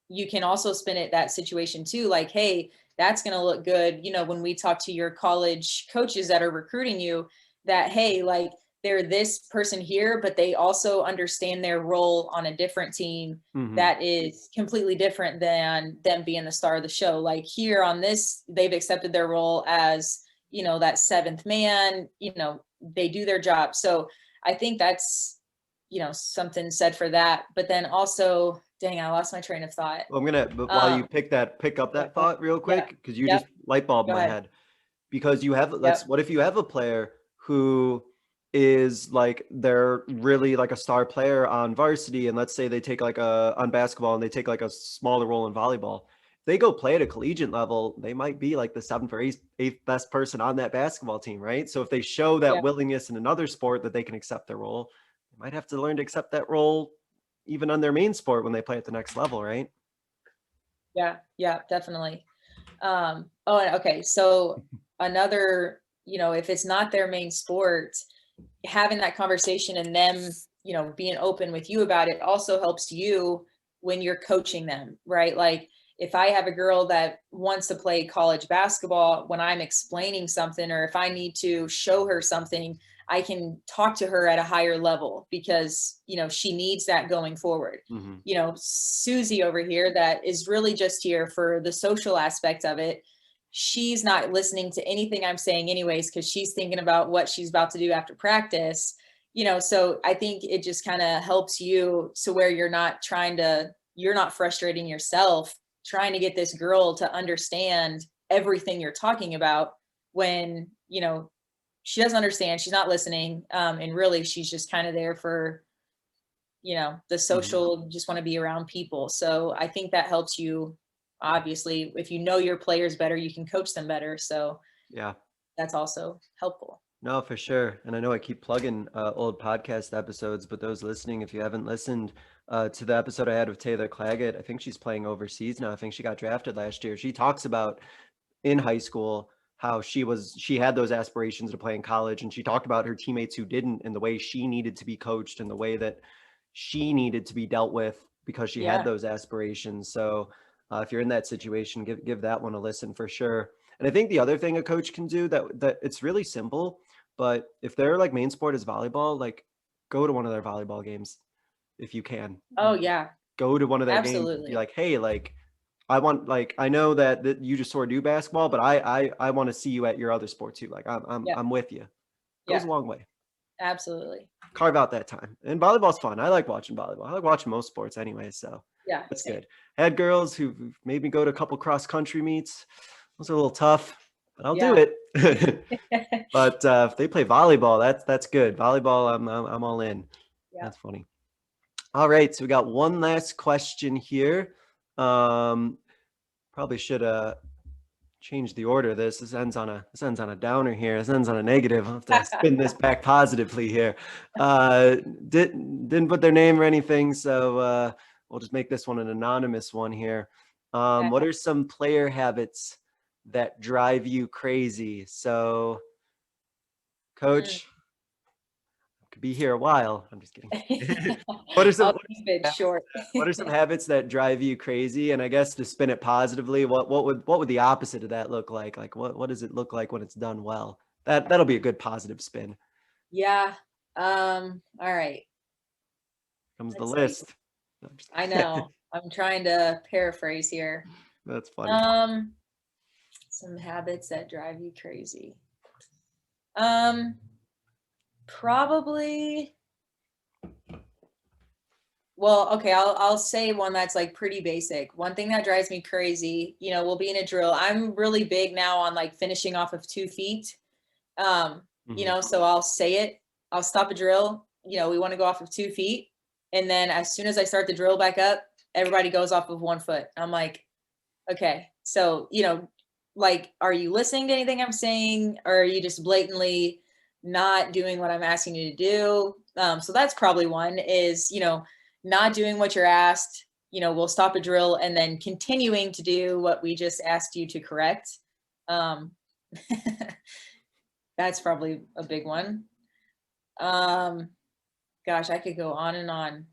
you can also spin it that situation too, like, hey, that's going to look good. When we talk to your college coaches that are recruiting you, that, hey, like they're this person here, but they also understand their role on a different team that is completely different than them being the star of the show. Like here on this, they've accepted their role as, that seventh man, they do their job. So I think that's, something said for that. But then also, dang, I lost my train of thought. Well, I'm gonna, but while you pick up that thought real quick, because you just light bulb my head. Because you have, what if you have a player who is like, they're really like a star player on varsity, and let's say they take like on basketball and they take like a smaller role in volleyball. If they go play at a collegiate level, they might be like the 7th or 8th best person on that basketball team, right? So if they show that willingness in another sport that they can accept their role, they might have to learn to accept that role even on their main sport when they play at the next level, right? Yeah, definitely. Okay. So another, if it's not their main sport, having that conversation and them, being open with you about it also helps you when you're coaching them, right? Like if I have a girl that wants to play college basketball, when I'm explaining something, or if I need to show her something, I can talk to her at a higher level because, she needs that going forward. Susie over here that is really just here for the social aspect of it. She's not listening to anything I'm saying anyways, because she's thinking about what she's about to do after practice, so I think it just kind of helps you to where you're not frustrating yourself trying to get this girl to understand everything you're talking about when, she doesn't understand, she's not listening. And really she's just kind of there for, the social, just want to be around people. So I think that helps you. Obviously, if you know your players better, you can coach them better. So that's also helpful. No, for sure. And I know I keep plugging old podcast episodes, but those listening, if you haven't listened to the episode I had with Taylor Claggett, I think she's playing overseas now. I think she got drafted last year. She talks about in high school, how she had those aspirations to play in college, and she talked about her teammates who didn't, and the way she needed to be coached and the way that she needed to be dealt with because she had those aspirations. So if you're in that situation, give that one a listen for sure. And I think the other thing a coach can do that it's really simple, but if their like main sport is volleyball, like go to one of their volleyball games if you can. Oh yeah. Go to one of their games. Absolutely. Be like, hey, like I want, like, I know that you just sort of do basketball, but I want to see you at your other sport too. Like I'm with you. Goes a long way. Absolutely. Carve out that time. And volleyball's fun. I like watching volleyball. I like watching most sports anyway. So yeah, that's same. good. I had girls who made me go to a couple cross country meets. Those are a little tough, but I'll do it. But if they play volleyball, that's good. Volleyball, I'm all in. Yeah. That's funny. All right, so we got one last question here. Probably should change the order of this. This ends on a downer here. This ends on a negative. I'll have to spin this back positively here. Didn't put their name or anything, so we'll just make this one an anonymous one here. What are some player habits that drive you crazy? So, Coach, could be here a while. I'm just kidding. What are some habits that drive you crazy? And I guess to spin it positively, what would the opposite of that look like? Like what does it look like when it's done well? That'll be a good positive spin. Yeah. All right. Comes the list. I know. I'm trying to paraphrase here. That's funny. Some habits that drive you crazy. Probably. Well, okay, I'll say one that's like pretty basic. One thing that drives me crazy, we'll be in a drill. I'm really big now on like finishing off of 2 feet. So I'll say it. I'll stop a drill. We want to go off of 2 feet. And then as soon as I start the drill back up, everybody goes off of 1 foot. I'm like, okay, so, like, are you listening to anything I'm saying? Or are you just blatantly not doing what I'm asking you to do? So that's probably one is, not doing what you're asked, we'll stop a drill and then continuing to do what we just asked you to correct. That's probably a big one. Gosh, I could go on and on.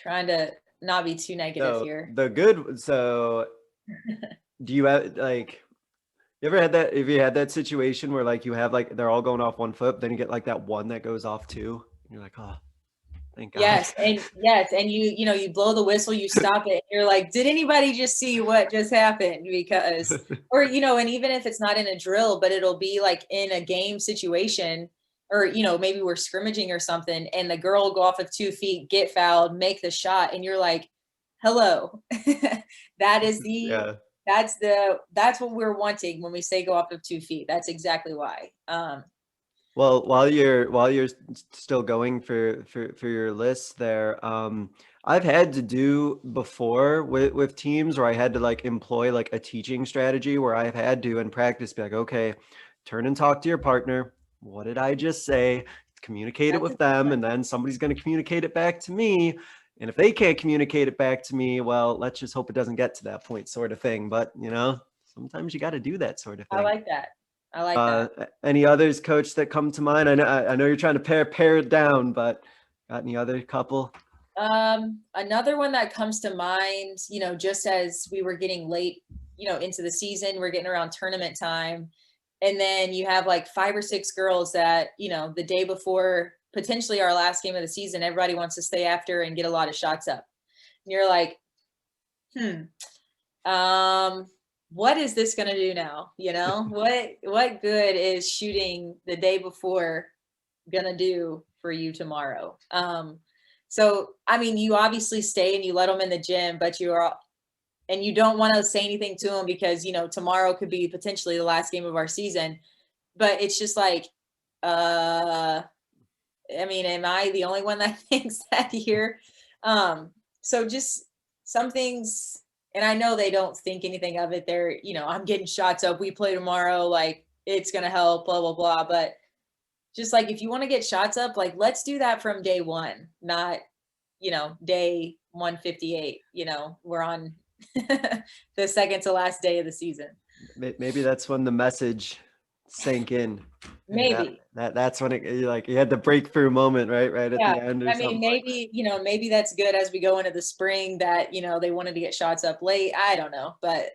Trying to not be too negative here. So do you have like, have you had that situation where like you have like they're all going off 1 foot, then you get like that one that goes off 2? You're like, oh, thank God. And you blow the whistle, you stop it, and you're like, did anybody just see what just happened? Because, or and even if it's not in a drill, but it'll be like in a game situation, or maybe we're scrimmaging or something, and the girl will go off of 2 feet, get fouled, make the shot, and you're like, hello, that is the that's what we're wanting when we say go off of 2 feet. That's exactly why. Well, while you're still going for your list there, I've had to do before with teams where I had to like employ like a teaching strategy where I've had to in practice be like, okay, turn and talk to your partner. What did I just say? Communicate it with them, and then somebody's going to communicate it back to me. And if they can't communicate it back to me, well, let's just hope it doesn't get to that point, sort of thing. But sometimes you got to do that sort of thing. I like that. Any others, Coach, that come to mind? I know you're trying to pare it down, but got any other couple? Another one that comes to mind, just as we were getting late, into the season, we're getting around tournament time. And then you have like 5 or 6 girls that, the day before potentially our last game of the season, everybody wants to stay after and get a lot of shots up. And you're like, what is this going to do now? What good is shooting the day before going to do for you tomorrow? So, I mean, you obviously stay and you let them in the gym, but and you don't want to say anything to them because, tomorrow could be potentially the last game of our season, but it's just like, I mean, am I the only one that thinks that here? So just some things, and I know they don't think anything of it. They're, I'm getting shots up. We play tomorrow. Like it's going to help, blah, blah, blah. But just like, if you want to get shots up, like, let's do that from day one, not, day 158, we're on the second to last day of the season. Maybe that's when the message sank in. Maybe that's when you had the breakthrough moment, right at the end or something. Maybe maybe that's good as we go into the spring that they wanted to get shots up late. I don't know, but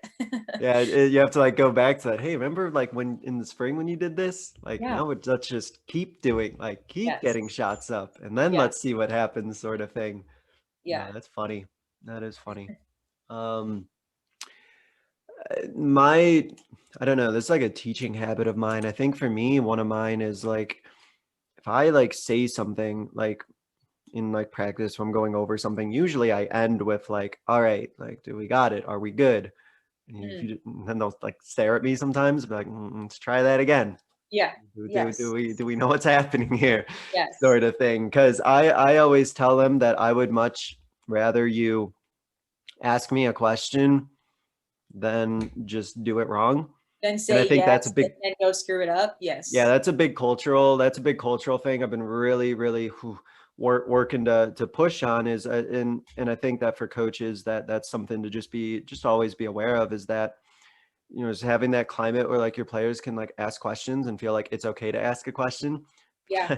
yeah, you have to go back to that. Hey, remember when in the spring when you did this? Now let's just keep doing, keep getting shots up, and then let's see what happens, sort of thing. Yeah, that's funny. That is funny. I don't know, there's a teaching habit of mine. I think for me, one of mine is if I say something in practice when I'm going over something, usually I end with all right, do we got it? Are we good? And then they'll stare at me sometimes, be let's try that again. Yeah. Do we know what's happening here? Yes. Sort of thing. Because I always tell them that I would much rather you ask me a question than just do it wrong. Then say, and I think that's a big, and go screw it up. Yes. Yeah, that's a big cultural thing. I've been really working to push on is, and I think that for coaches that's something to just always be aware of, is that just having that climate where your players can ask questions and feel it's okay to ask a question. Yeah.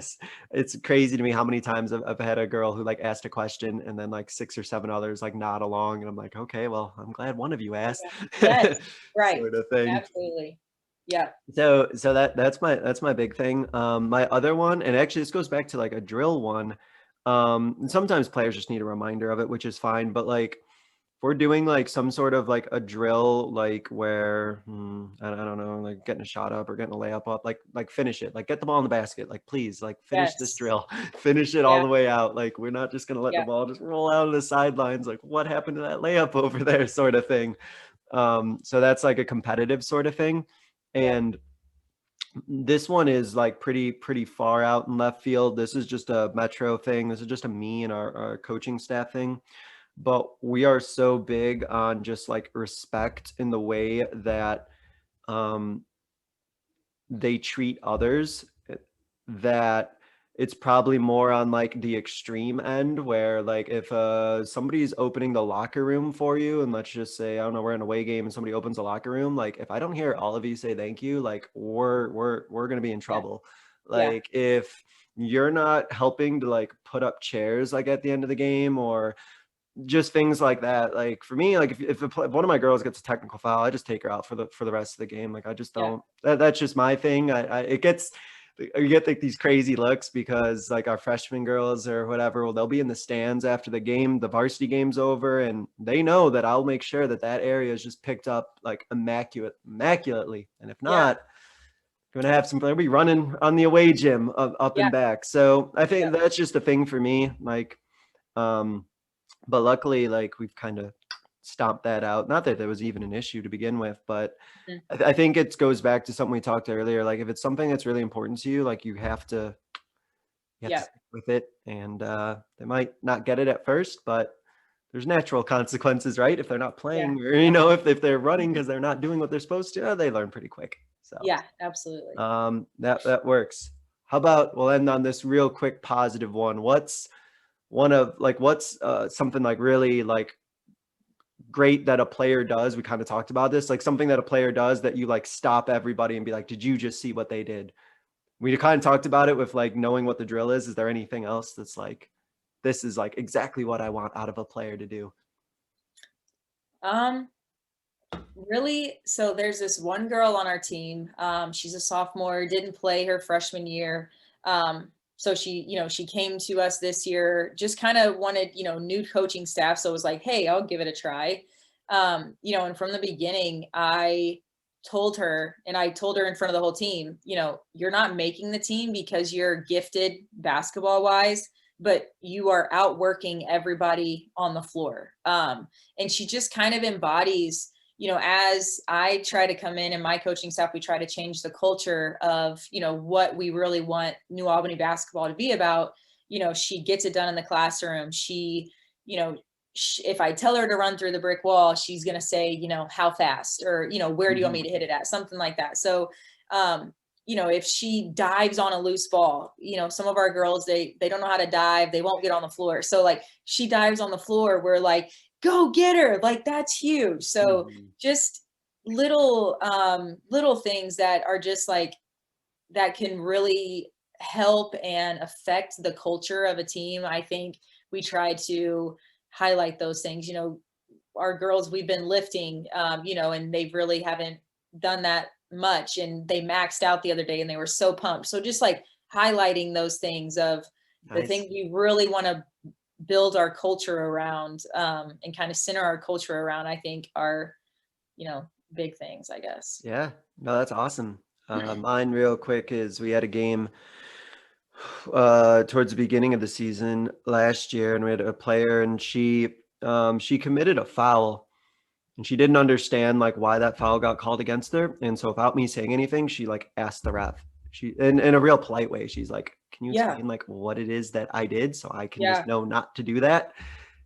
It's crazy to me how many times I've had a girl who asked a question and then 6 or 7 others nod along, and I'm okay, well, I'm glad one of you asked. Yes. Right. Sort of thing. Absolutely. Yeah. So that's my big thing. My other one, and actually this goes back to a drill one. And sometimes players just need a reminder of it, which is fine. But if we're doing some sort of a drill, where I don't know, getting a shot up or getting a layup up, finish it, get the ball in the basket, please, finish this drill, finish it all the way out. We're not just gonna let the ball just roll out of the sidelines. What happened to that layup over there, sort of thing. So that's a competitive sort of thing. And this one is pretty far out in left field. This is just a Metro thing. This is just a me and our coaching staff thing. But we are so big on just respect in the way that they treat others, that it's probably more on the extreme end, where if somebody's opening the locker room for you, and let's just say, I don't know, we're in an away game and somebody opens the locker room, if I don't hear all of you say thank you, we're gonna be in trouble. If you're not helping to put up chairs at the end of the game, or just things like that, for me, if one of my girls gets a technical foul, I just take her out for the rest of the game. I just don't, that's just my thing. You get these crazy looks because our freshman girls or whatever, well, they'll be in the stands after the game, the varsity game's over, and they know that I'll make sure that area is just picked up immaculately. And if not, going to have they'll be running on the away gym up and back. So I think that's just a thing for me. But luckily, we've kind of stomped that out. Not that there was even an issue to begin with, but I think it goes back to something we talked earlier. If it's something that's really important to you, you have to stick with it. And they might not get it at first, but there's natural consequences, right? If they're not playing, or if they're running because they're not doing what they're supposed to, they learn pretty quick. So yeah, absolutely. That works. How about we'll end on this real quick positive one. What's something really great that a player does? We kind of talked about this, something that a player does that you stop everybody and be did you just see what they did? We kind of talked about it with knowing what the drill is. Is there anything else that's this is exactly what I want out of a player to do? Really, so there's this one girl on our team. She's a sophomore, didn't play her freshman year. So she came to us this year, just kind of wanted, new coaching staff. So it was hey, I'll give it a try. And from the beginning, I told her in front of the whole team, you're not making the team because you're gifted basketball wise, but you are outworking everybody on the floor. And she just kind of embodies, as I try to come in and my coaching staff, we try to change the culture of, what we really want New Albany basketball to be about. She gets it done in the classroom. She, if I tell her to run through the brick wall, she's going to say, how fast, or, where do you want me to hit it at? Something like that. So, if she dives on a loose ball, some of our girls, they don't know how to dive. They won't get on the floor. So she dives on the floor. We're go get her. Like, that's huge. So just little things that are just like, that can really help and affect the culture of a team. I think we try to highlight those things. You know, our girls, we've been lifting, you know, and they really haven't done that much, and they maxed out the other day and they were so pumped. So just like highlighting those things of the things we really want to build our culture around, and kind of center our culture around, I think are, you know, big things, I guess. Yeah, no, that's awesome. Mine real quick is we had a game towards the beginning of the season last year, and we had a player, and she committed a foul, and she didn't understand like why that foul got called against her. And so without me saying anything, she like asked the ref. She in a real polite way, she's like, can you explain like what it is that I did so I can just know not to do that?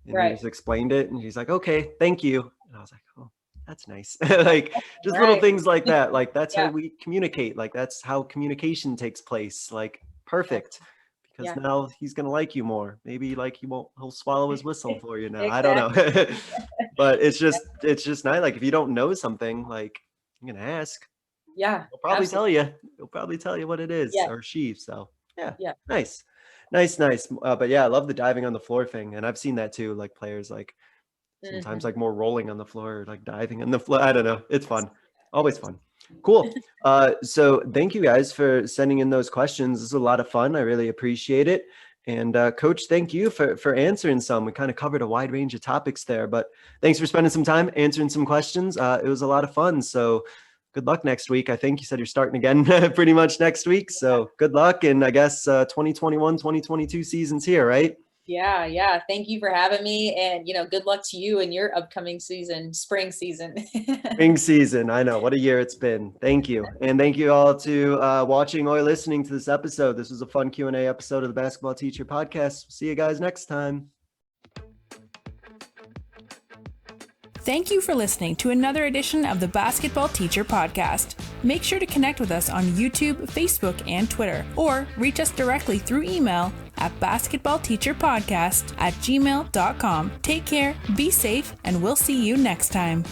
And he just explained it, and he's like, okay, thank you. And I was like, oh, that's nice. Like just little things like that. Like that's how we communicate. Like that's how communication takes place. Like perfect. Because now he's gonna like you more. Maybe like he'll swallow his whistle for you now. Exactly. I don't know. But it's just nice. Like if you don't know something, like you're gonna ask. Yeah. He'll probably tell you. He'll probably tell you what it is, or she. So yeah. Nice. But yeah, I love the diving on the floor thing. And I've seen that too. Like players like sometimes like more rolling on the floor, like diving on the floor. I don't know. It's fun. Always fun. Cool. So thank you guys for sending in those questions. This is a lot of fun. I really appreciate it. And Coach, thank you for answering some. We kind of covered a wide range of topics there, but thanks for spending some time answering some questions. It was a lot of fun. So good luck next week. I think you said you're starting again pretty much next week. So good luck. And I guess 2021, 2022 season's here, right? Yeah. Thank you for having me, and, you know, good luck to you in your upcoming season, spring season. Spring season. I know, what a year it's been. Thank you. And thank you all to watching or listening to this episode. This was a fun Q&A episode of the Basketball Teacher Podcast. See you guys next time. Thank you for listening to another edition of the Basketball Teacher Podcast. Make sure to connect with us on YouTube, Facebook, and Twitter, or reach us directly through email at basketballteacherpodcast@gmail.com. Take care, be safe, and we'll see you next time.